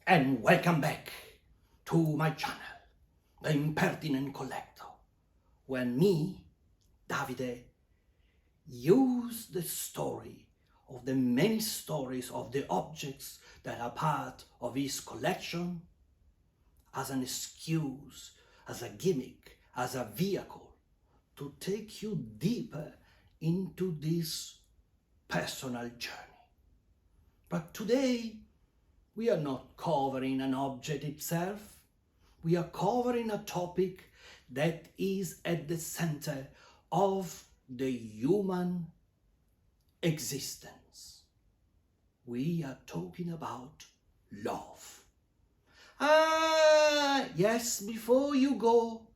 and welcome back to my channel, The Impertinent Collector, where me, Davide, use the story of the many stories of the objects that are part of his collection as an excuse, as a gimmick, as a vehicle to take you deeper into this personal journey. But today, we are not covering an object itself. We are covering a topic that is at the center of the human existence. We are talking about love. Yes, before you go,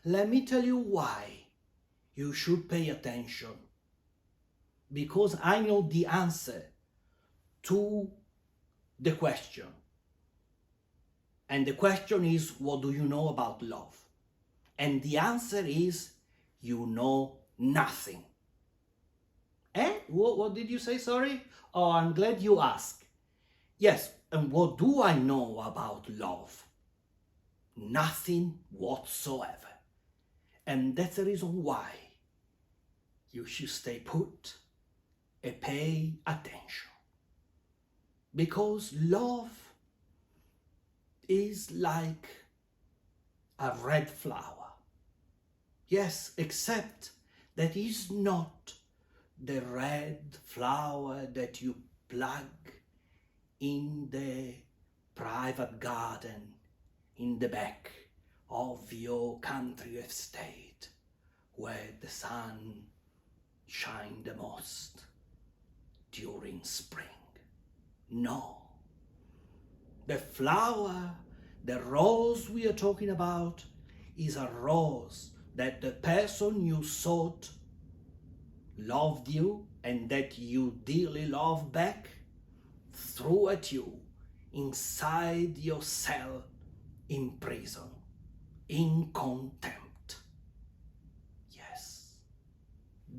let me tell you why you should pay attention. Because I know the answer to the question. And the question is, what do you know about love? And the answer is, you know nothing. Eh? What did you say, sorry? Oh, I'm glad you asked. Yes, and what do I know about love? Nothing whatsoever. And that's the reason why you should stay put and pay attention. Because love is like a red flower. Yes, except that is not the red flower that you plug in the private garden in the back of your country estate where the sun shines the most during spring. No. The flower, the rose we are talking about, is a rose that the person you sought loved you and that you dearly love back, threw at you inside your cell in prison, in contempt. Yes,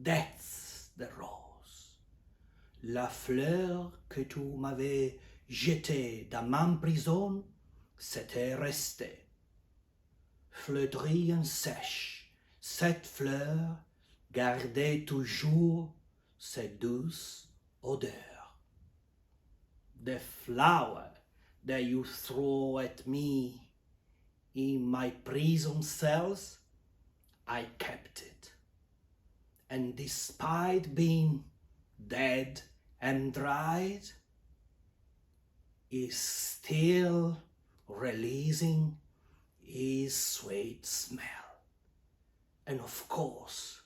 that's the rose. La fleur que tu m'avais jetée dans ma prison, c'était resté. Fleutrie et sèche, cette fleur gardait toujours cette douce odeur. The flower that you throw at me in my prison cells, I kept it. And despite being dead and dried, is still releasing his sweet smell. And of course,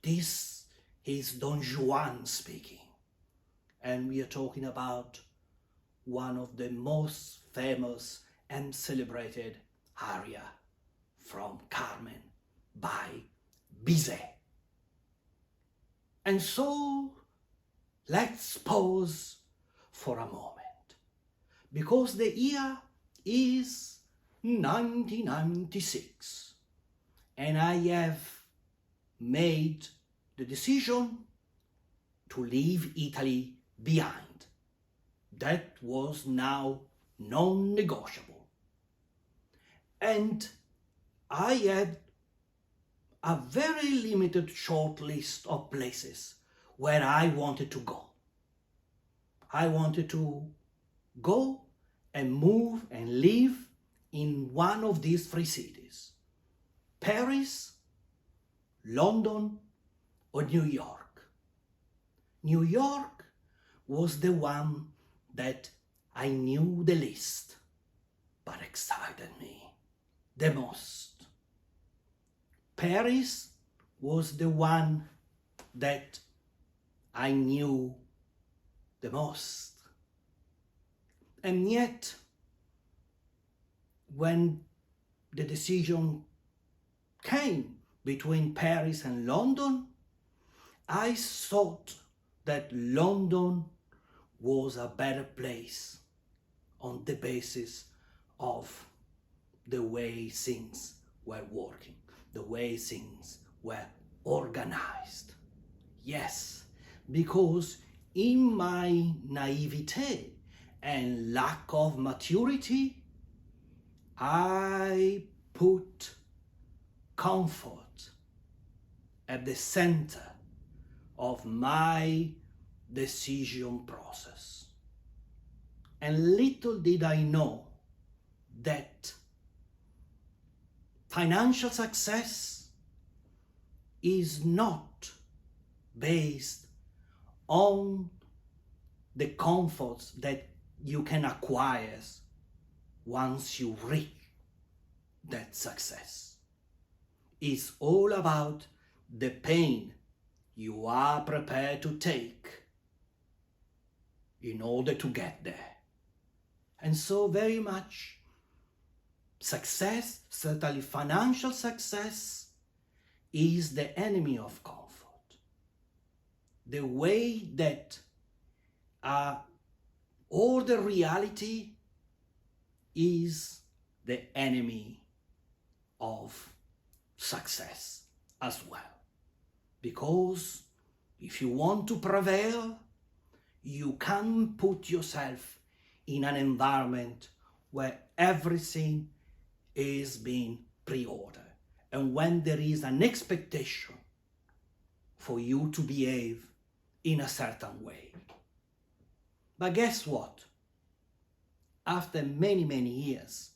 this is Don Juan speaking. And we are talking about one of the most famous and celebrated aria from Carmen by Bizet. And so, let's pause for a moment, because the year is 1996 and I have made the decision to leave Italy behind. That was now non-negotiable. And I had a very limited short list of places where I wanted to go. I wanted to go and move and live in one of these three cities: Paris, London, or New York. New York was the one that I knew the least, but excited me the most. Paris was the one that I knew the most. And yet, when the decision came between Paris and London, I thought that London was a better place on the basis of the way things were working, the way things were organized. Yes, because in my naivete and lack of maturity, I put comfort at the center of my decision process. And little did I know that financial success is not based on the comforts that you can acquire once you reach that success. It's all about the pain you are prepared to take in order to get there. And so very much success, certainly financial success, is the enemy of comfort. The way that all the reality is the enemy of success as well. Because if you want to prevail, you can put yourself in an environment where everything is being pre-ordered, and when there is an expectation for you to behave in a certain way. But guess what? After many, many years,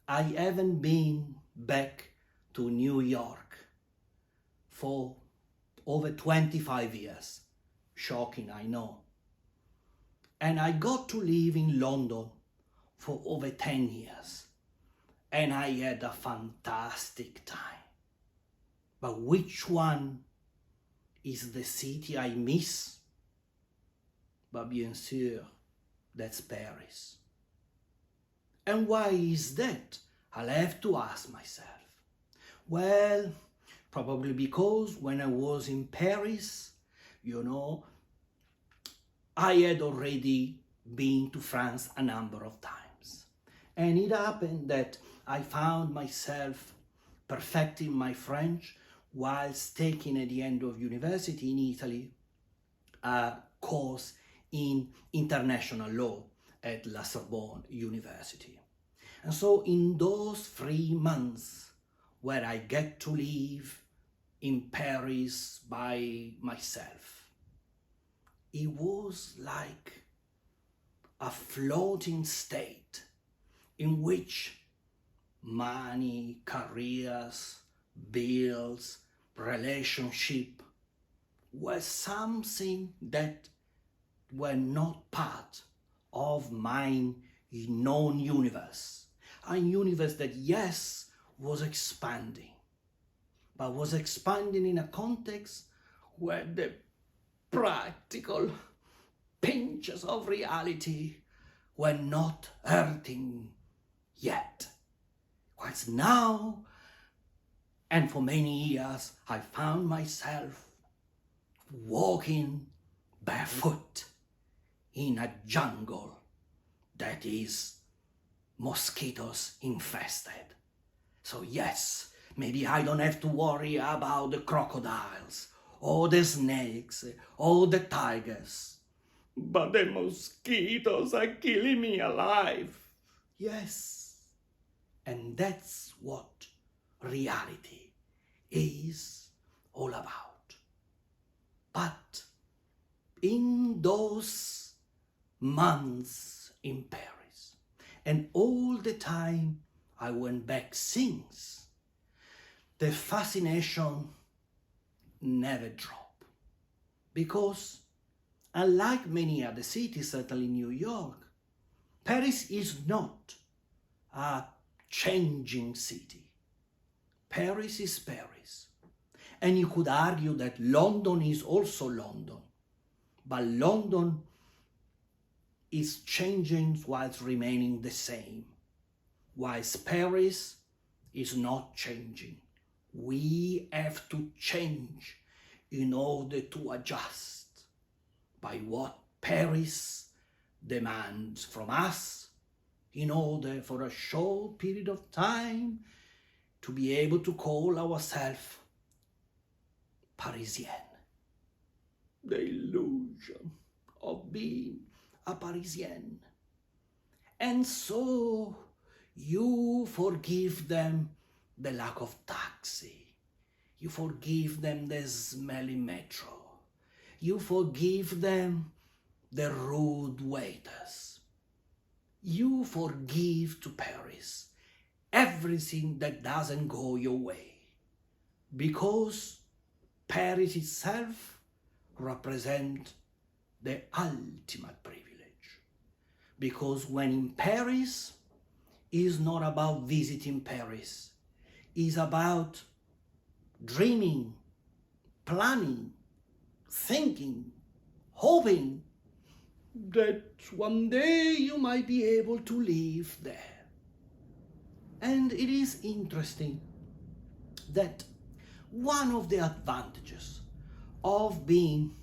I haven't been back to New York for over 25 years. Shocking, I know. And I got to live in London for over 10 years. And I had a fantastic time. But which one is the city I miss? But bien sûr, that's Paris. And why is that? I'll have to ask myself. Well, probably because when I was in Paris, I had already been to France a number of times. And it happened that I found myself perfecting my French whilst taking at the end of university in Italy a course in international law at La Sorbonne University. And so in those 3 months where I get to live in Paris by myself, it was like a floating state in which money, careers, bills, relationship were something that were not part of my known universe. A universe that, yes, was expanding, but was expanding in a context where the practical pinches of reality were not hurting yet. Whilst now, and for many years, I found myself walking barefoot in a jungle that is mosquitoes infested. So yes, maybe I don't have to worry about the crocodiles or the snakes or the tigers, but the mosquitoes are killing me alive. Yes, and that's what reality is all about. But in those months in Paris, and all the time I went back since, the fascination never dropped. Because unlike many other cities, certainly New York, Paris is not a changing city. Paris is Paris. And you could argue that London is also London. But London is changing whilst remaining the same, whilst Paris is not changing. We have to change in order to adjust by what Paris demands from us in order for a short period of time to be able to call ourselves Parisian. The illusion of being a Parisian. And so you forgive them the lack of taxi. You forgive them the smelly metro. You forgive them the rude waiters. You forgive to Paris everything that doesn't go your way, because Paris itself represents the ultimate privilege. Because when in Paris, it's not about visiting Paris, it's about dreaming, planning, thinking, hoping that one day you might be able to live there. And it is interesting that one of the advantages of being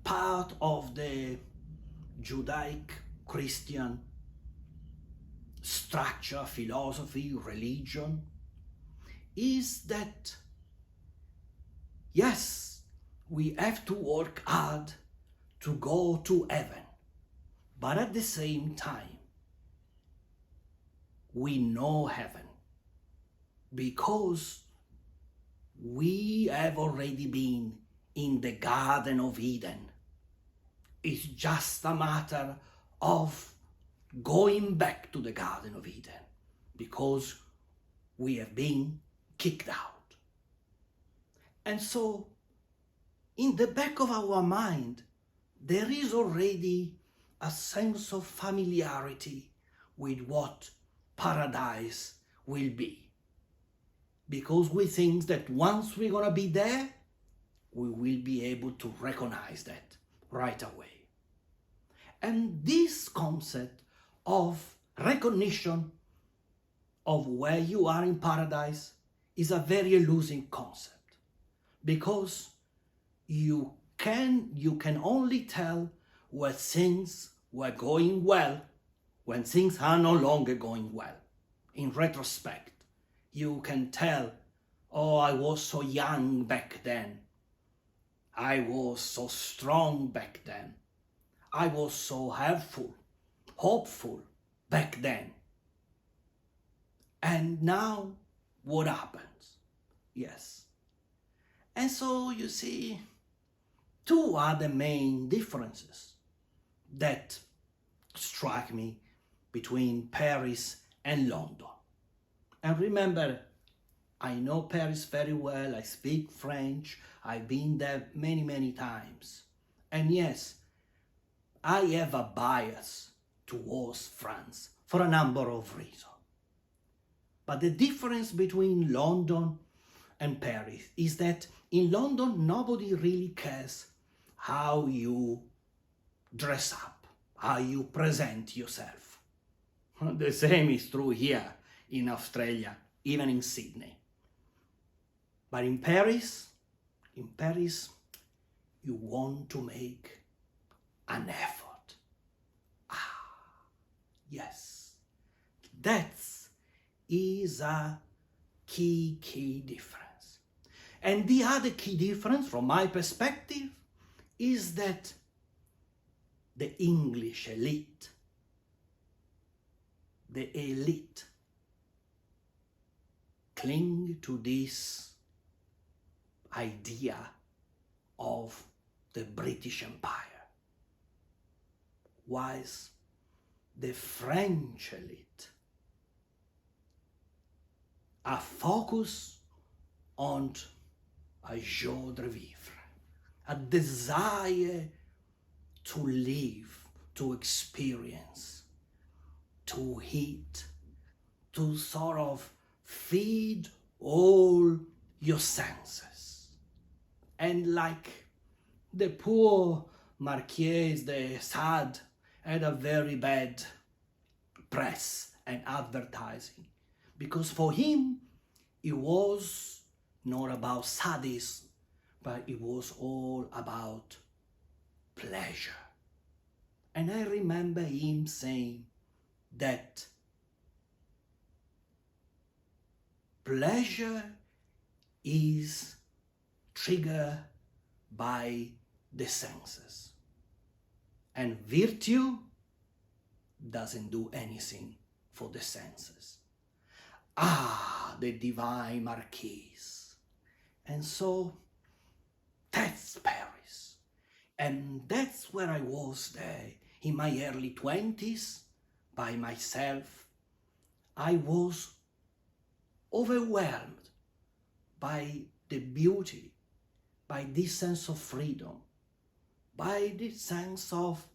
part of the Judaic-Christian structure, philosophy, religion, is that, yes, we have to work hard to go to heaven, but at the same time, we know heaven because we have already been in the Garden of Eden. It's just a matter of going back to the Garden of Eden because we have been kicked out. And so, in the back of our mind, there is already a sense of familiarity with what paradise will be. Because we think that once we're going to be there, we will be able to recognize that right away. And this concept of recognition of where you are in paradise is a very elusive concept, because you can only tell where things were going well when things are no longer going well. In retrospect, you can tell, oh, I was so young back then. I was so strong back then. I was so helpful, hopeful back then. And now, what happens? Yes. And so, you see, two are the main differences that strike me between Paris and London. And remember, I know Paris very well, I speak French, I've been there many, many times. And yes, I have a bias towards France for a number of reasons. But the difference between London and Paris is that in London, nobody really cares how you dress up, how you present yourself. The same is true here in Australia, even in Sydney. But in Paris, you want to make an effort. Yes, that is a key difference. And the other key difference, from my perspective, is that the English elite, cling to this idea of the British Empire, whilst the French elite are focused on a joie de vivre, a desire to live, to experience, to eat, to sort of feed all your senses. And like the poor Marquis de Sade had a very bad press and advertising, because for him it was not about sadism, but it was all about pleasure. And I remember him saying that pleasure is triggered by the senses, and virtue doesn't do anything for the senses. Ah, the divine marquise. And so that's Paris. And that's where I was there in my early 20s by myself. I was overwhelmed by the beauty, by this sense of freedom, by this sense of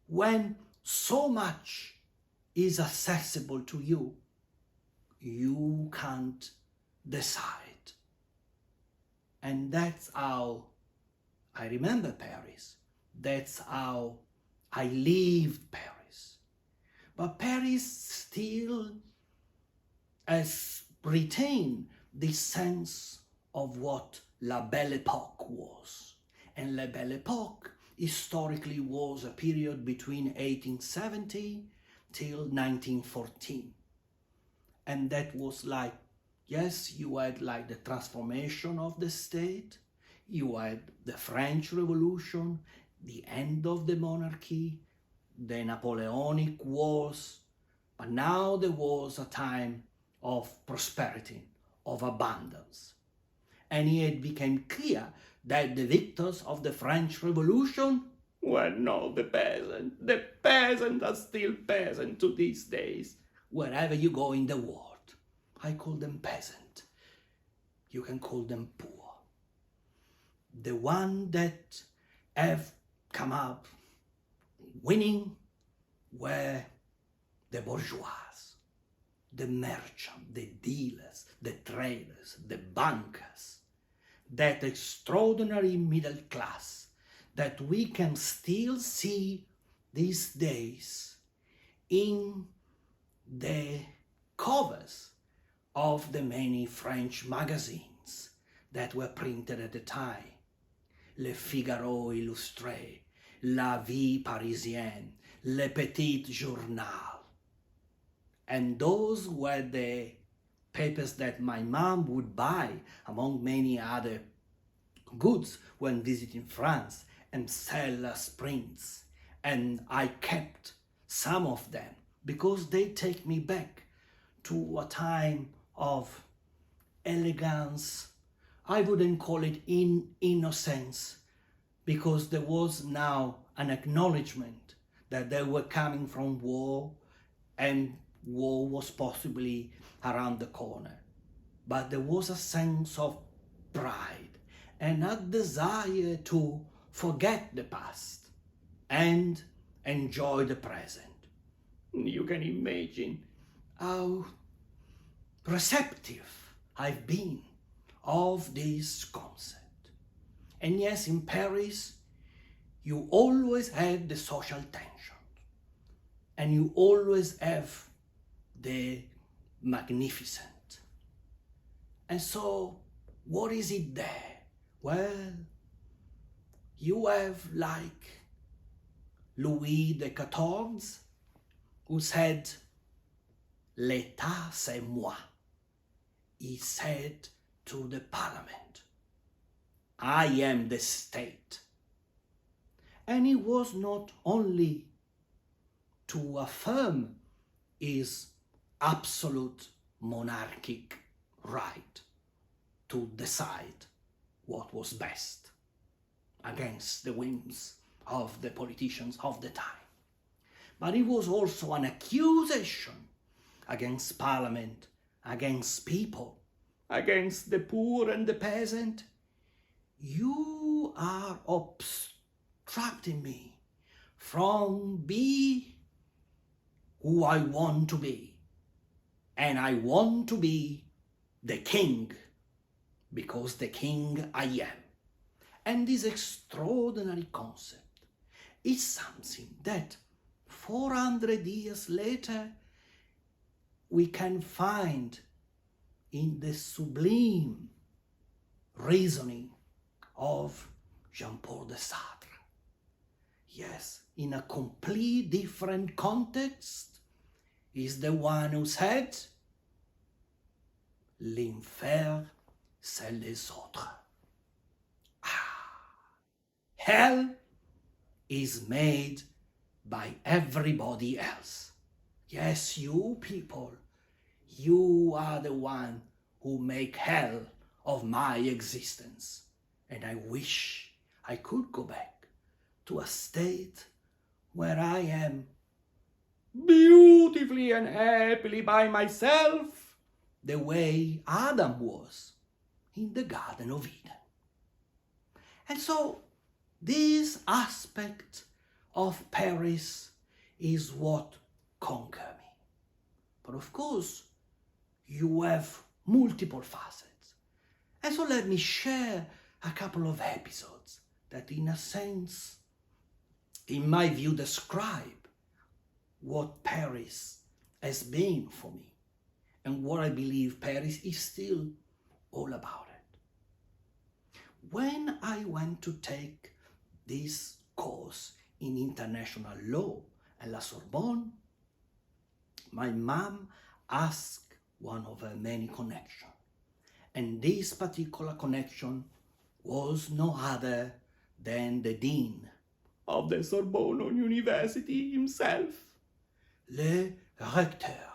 when so much is accessible to you, you can't decide. And that's how I remember Paris. That's how I lived Paris. But Paris still has retained this sense of what La Belle Époque was. And La Belle Époque historically was a period between 1870 till 1914. And that was like, yes, you had like the transformation of the state, you had the French Revolution, the end of the monarchy, the Napoleonic Wars, but now there was a time of prosperity, of abundance. And it became clear that the victors of the French Revolution were not the peasant. The peasants are still peasant to these days, wherever you go in the world. I call them peasant. You can call them poor. The one that have come up winning were the bourgeois, the merchants, the dealers, the traders, the bankers, that extraordinary middle class that we can still see these days in the covers of the many French magazines that were printed at the time. Le Figaro Illustré, La Vie Parisienne, Le Petit Journal. And those were the papers that my mom would buy, among many other goods, when visiting France, and sell as prints. And I kept some of them because they take me back to a time of elegance. I wouldn't call it innocence, because there was now an acknowledgement that they were coming from war, and war was possibly around the corner. But there was a sense of pride and a desire to forget the past and enjoy the present. You can imagine how receptive I've been of this concept. And yes, in Paris, you always have the social tension, and you always have the magnificent. And so, what is it there? Well, you have like Louis XIV, who said, "L'État, c'est moi." He said to the parliament, "I am the state." And it was not only to affirm his absolute monarchic right to decide what was best against the whims of the politicians of the time, but it was also an accusation against parliament, against people, against the poor and the peasant. You are obstructing me from being who I want to be. And I want to be the king, because the king I am. And this extraordinary concept is something that 400 years later we can find in the sublime reasoning of Jean-Paul de Sartre. Yes, in a complete different context, is the one who said, "L'enfer, c'est les autres." Hell is made by everybody else. Yes, you people, you are the one who make hell of my existence. And I wish I could go back to a state where I am beautifully and happily by myself, the way Adam was in the Garden of Eden. And so this aspect of Paris is what conquer me. But of course, you have multiple facets. And so let me share a couple of episodes that in a sense, in my view, describe what Paris has been for me and what I believe Paris is still all about it. When I went to take this course in international law at La Sorbonne, my mom asked one of her many connections. And this particular connection was no other than the dean of the Sorbonne University himself, le recteur.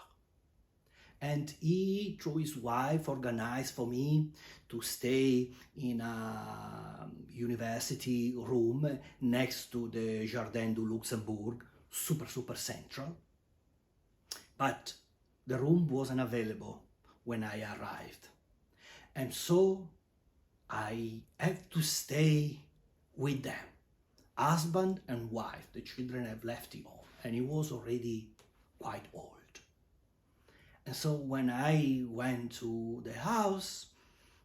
And he, through his wife, organized for me to stay in a university room next to the Jardin du Luxembourg, super central. But the room wasn't available when I arrived. And so I have to stay with them, husband and wife. The children have left him home, and he was already quite old. And so when I went to the house,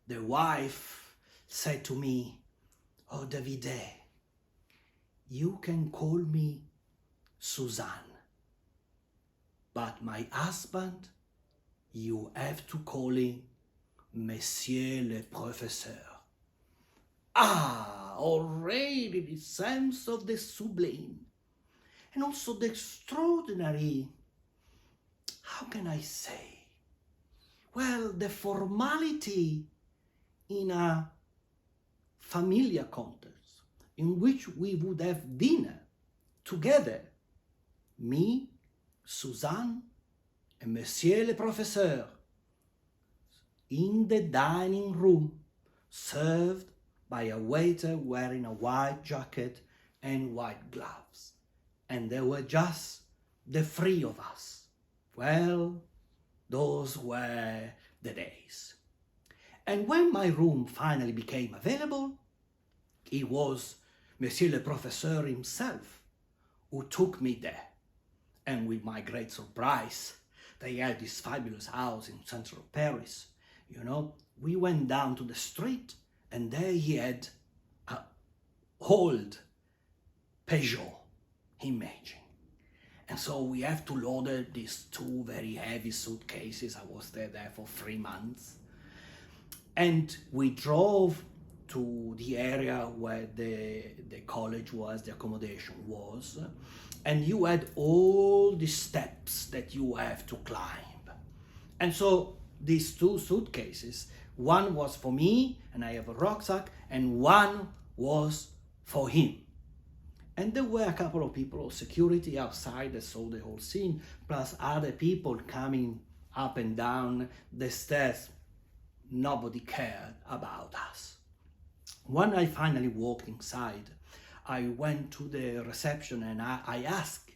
the wife said to me, "Oh, Davide, you can call me Suzanne, but my husband, you have to call him Monsieur le Professeur." Already the sense of the sublime and also the extraordinary, how can I say? Well, the formality in a familiar context in which we would have dinner together, me, Suzanne, and Monsieur le Professeur, in the dining room, served by a waiter wearing a white jacket and white gloves. And there were just the three of us. Well, those were the days. And when my room finally became available, it was Monsieur le Professeur himself who took me there. And with my great surprise, they had this fabulous house in central Paris. You know, we went down to the street, and there he had a old Peugeot imaging. And so we have to load these two very heavy suitcases. I was there for 3 months. And we drove to the area where the college was, the accommodation was. And you had all the steps that you have to climb. And so these two suitcases, one was for me, and I have a rucksack, and one was for him. And there were a couple of people of security outside that saw the whole scene, plus other people coming up and down the stairs. Nobody cared about us. When I finally walked inside, I went to the reception and I asked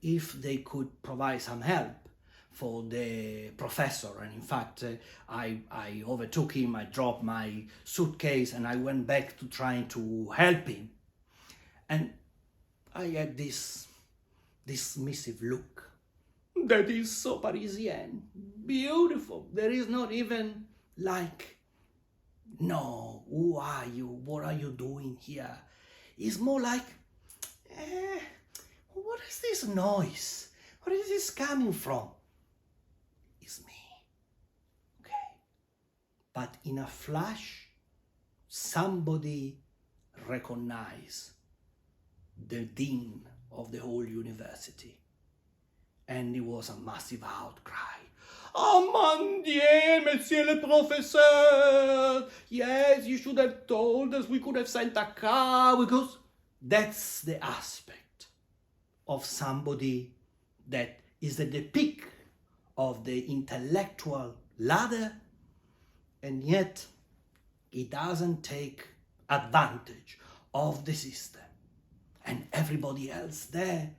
if they could provide some help for the professor. And in fact, I overtook him, I dropped my suitcase, and I went back to trying to help him. And I had this dismissive look that is so Parisian, beautiful. There is not even like, "No, who are you? What are you doing here?" It's more like, what is this noise? Where is this coming from? It's me. Okay. But in a flash, somebody recognized the dean of the whole university. And it was a massive outcry. "Oh, mon Dieu, Monsieur le Professeur! Yes, you should have told us. We could have sent a car, because..." That's the aspect of somebody that is at the peak of the intellectual ladder, and yet he doesn't take advantage of the system. And everybody else there,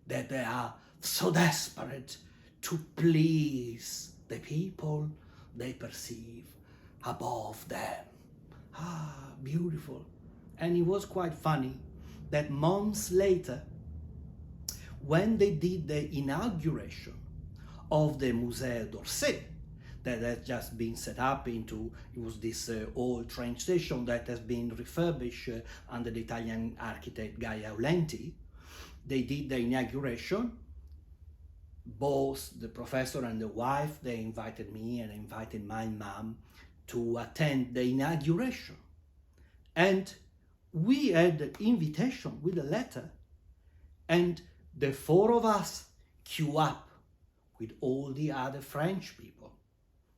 that they are so desperate to please the people they perceive above them. Beautiful. And it was quite funny that months later, when they did the inauguration of the Musée d'Orsay, that has just been set up into, it was this old train station that has been refurbished under the Italian architect Gaia Aulenti. They did the inauguration. Both the professor and the wife, they invited me and invited my mom to attend the inauguration. And we had an invitation with a letter, and the four of us queue up with all the other French people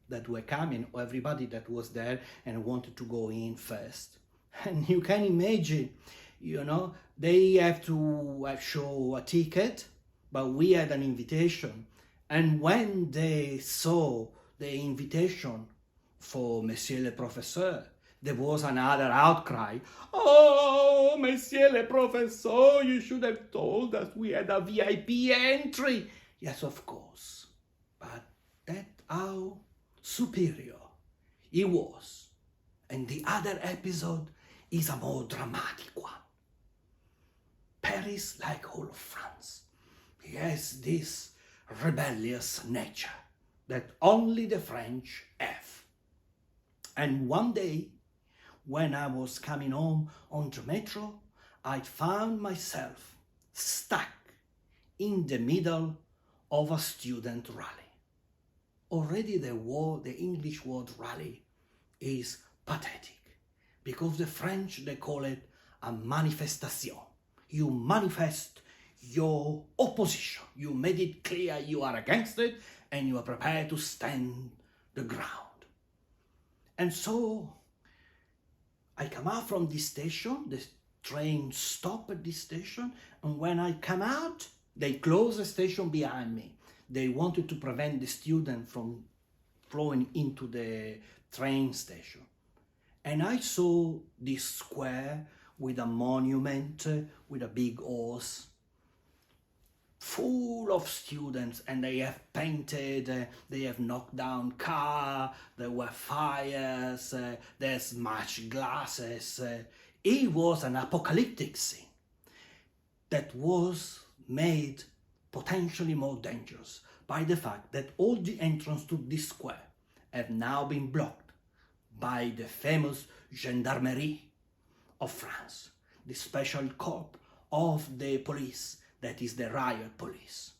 that were coming, everybody that was there and wanted to go in first. And you can imagine, you know, they have to show a ticket, but we had an invitation. And when they saw the invitation for Monsieur le Professeur, there was another outcry. Oh, Monsieur le Professeur, you should have told us we had a VIP entry. Yes, of course, but that's how superior he was. And the other episode is a more dramatic one. Paris, like all of France, he has this rebellious nature that only the French have. And one day, when I was coming home on the metro, I found myself stuck in the middle of a student rally. Already the English word rally is pathetic, because the French, they call it a manifestation. You manifest your opposition. You made it clear you are against it and you are prepared to stand the ground. And so I come out from this station, the train stopped at this station, and when I come out, they close the station behind me. They wanted to prevent the student from flowing into the train station. And I saw this square with a monument, with a big horse, full of students, and they have painted, they have knocked down car, there were fires, they smashed glasses. It was an apocalyptic scene that was made potentially more dangerous by the fact that all the entrance to this square have now been blocked by the famous gendarmerie of France, the special corps of the police, that is the riot police,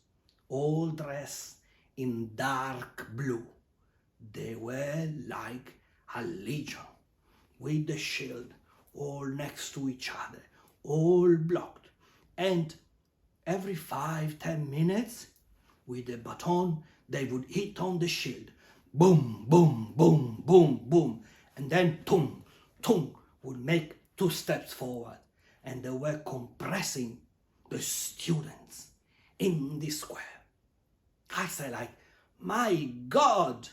all dressed in dark blue. They were like a legion, with the shield all next to each other, all blocked. And every 5-10 minutes, with a baton, they would hit on the shield. Boom, boom, boom, boom, boom. And then, tum, tum, would make 2 steps forward. And they were compressing the students in the square. I say, like, my God,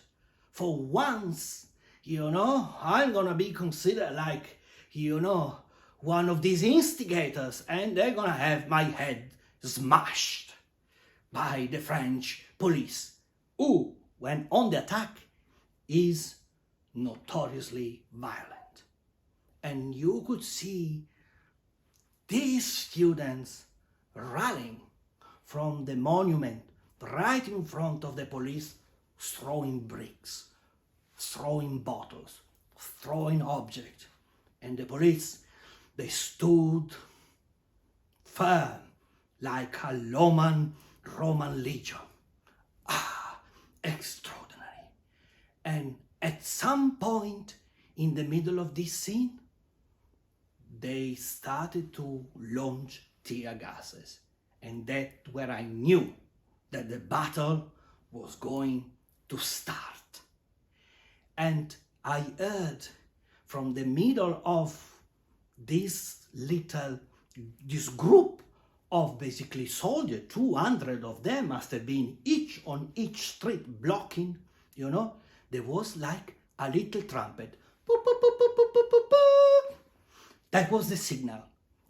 for once, I'm gonna be considered like, one of these instigators, and they're gonna have my head smashed by the French police, who, when on the attack, is notoriously violent. And you could see these students rallying from the monument right in front of the police, throwing bricks, throwing bottles, throwing objects. And the police, they stood firm like a Roman legion. Extraordinary. And at some point in the middle of this scene, they started to launch tear gases. And that's where I knew that the battle was going to start. And I heard from the middle of this group of basically soldiers, 200 of them must have been each on each street blocking, you know. There was like a little trumpet. Boop, boop, boop, boop, boop, boop, boop, boop. That was the signal.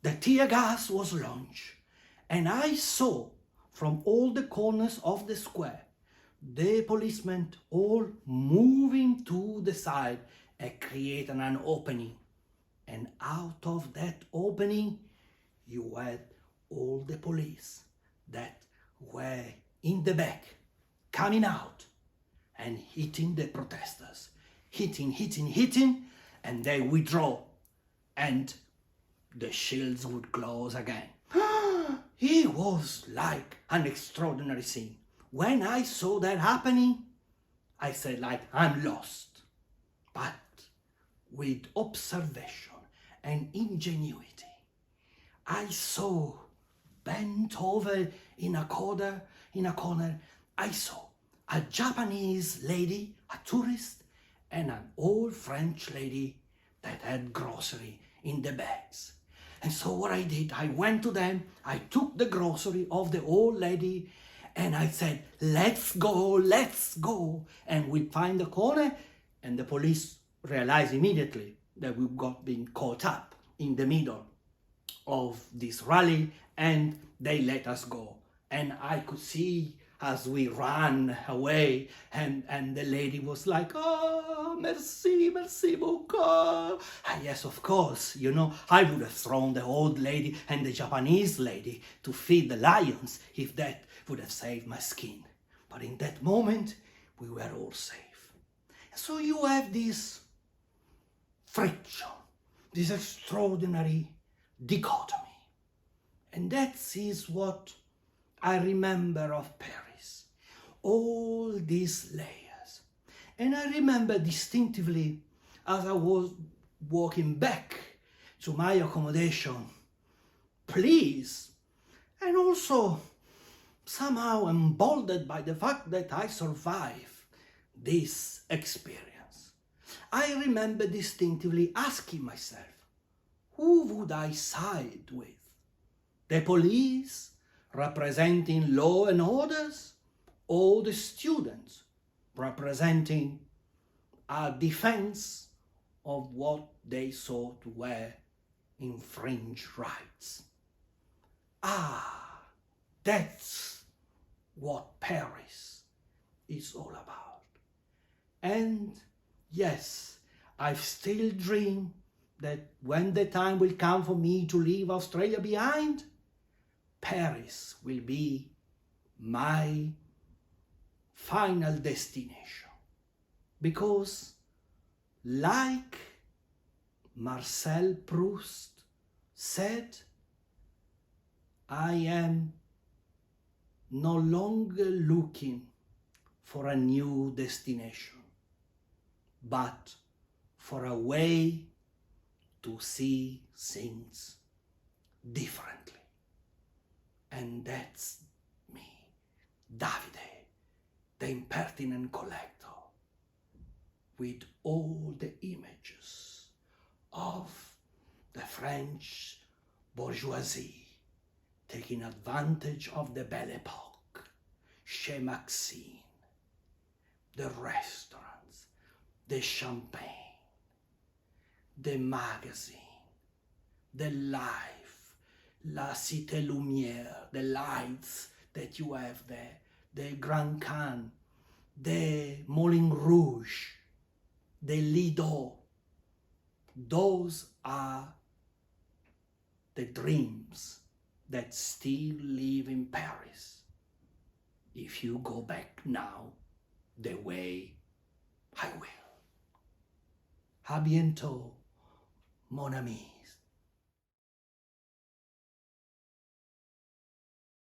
The tear gas was launched. And I saw from all the corners of the square, the policemen all moving to the side and creating an opening. And out of that opening, you had all the police that were in the back, coming out and hitting the protesters. Hitting, and they withdraw. And the shields would close again. It was like an extraordinary scene. When I saw that happening, I said, like, I'm lost. But with observation and ingenuity, I saw bent over in a corner, I saw a Japanese lady, a tourist, and an old French lady that had grocery in the bags. And so what I did, I went to them, I took the grocery of the old lady, and I said, let's go. And we find the corner, and the police realized immediately that we got being caught up in the middle of this rally, and they let us go. And I could see as we ran away, and the lady was like, oh, merci beaucoup. And yes, of course, you know, I would have thrown the old lady and the Japanese lady to feed the lions if that would have saved my skin. But in that moment, we were all safe. So you have this friction, this extraordinary dichotomy. And that is what I remember of Paris. All these layers. And I remember distinctively as I was walking back to my accommodation, pleased, and also somehow emboldened by the fact that I survived this experience. I remember distinctively asking myself, who would I side with? The police, representing law and orders, or the students, representing a defense of what they saw to were infringed rights? That's what Paris is all about. And yes, I still dream that when the time will come for me to leave Australia behind, Paris will be my final destination. Because like Marcel Proust said, I am no longer looking for a new destination, but for a way to see things differently. And that's me, Davide, the impertinent collector, with all the images of the French bourgeoisie taking advantage of the Belle Époque, Chez Maxime, the restaurants, the champagne, the magazine, the life, la Cité Lumière, the lights that you have there, the Grand Cannes, the Moulin Rouge, the Lido. Those are the dreams that still live in Paris. If you go back now, the way I will. À bientôt, mon ami.